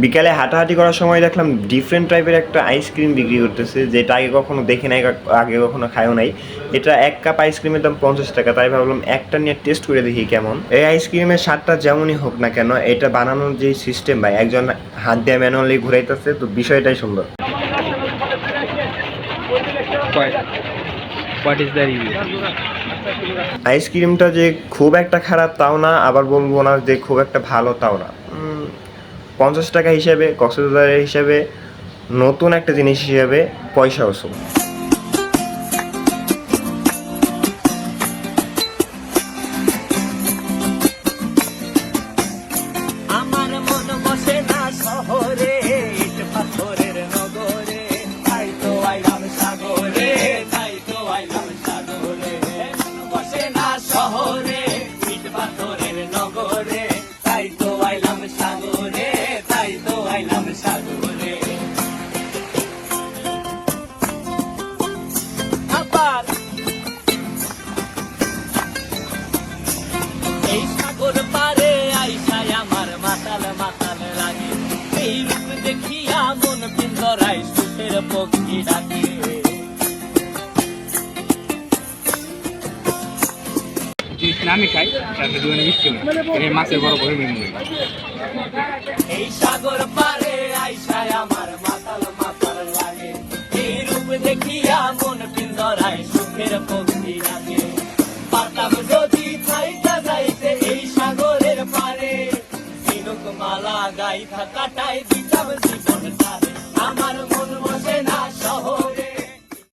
বিকালে হাঁটাহাঁটি করার সময় দেখলাম ডিফারেন্ট টাইপের একটা আইসক্রিম বিক্রি করতেছে, যেটা আগে কখনো দেখি নাই, আগে কখনো খাইও নাই। এটা 1 কাপ আইসক্রিমের দাম 50 টাকা। তাই ভাবলাম একটা নিয়ে টেস্ট করে দেখি কেমন। এই আইসক্রিমের স্বাদটা যেমনই হোক না কেন, এটা বানানোর যে সিস্টেম ভাই, একজন হাত দিয়ে ম্যানুয়ালি ঘুরাইতেছে, তো বিষয়টাই সুন্দর। আইসক্রিমটা যে খুব একটা খারাপ তাও না, আবার বলবো না যে খুব একটা ভালো তাও না। 50 টাকা হিসেবে, কক্সবাজারের হিসেবে, নতুন একটা জিনিস হিসেবে পয়সা ওসুল। আমার মন বসে না শহরে, ইট পাথরের নগরে, তাই তো আইলাম সাগরে, তাই তো আইলাম সাগরে। মন বসে না শহরে, ইট পাথরের নগরে, তাই তো আইলাম সাগরে, তাই তো আইলাম সাগরে। আবার এই সাগর পারে আইসায় আমার মাতাল মাতাল লাগে, এই রূপ দেখিয়া মন পিঞ্জরায় সুখের পক্ষী ডাকে। আমি খাই তাতে দুজনে মিষ্টি এই মাছের বড় করে মিলে। এই সাগর পারে আইসায় আমার মাতাল মাতাল লাগে, এই রূপ দেখিয়া মন পিঞ্জরায় সুখের পক্ষী ডাকে। পাতাম যদি খাইতা যাইতে এই সাগরের পারে, ঝিনুক মালা গাইথা কাটাই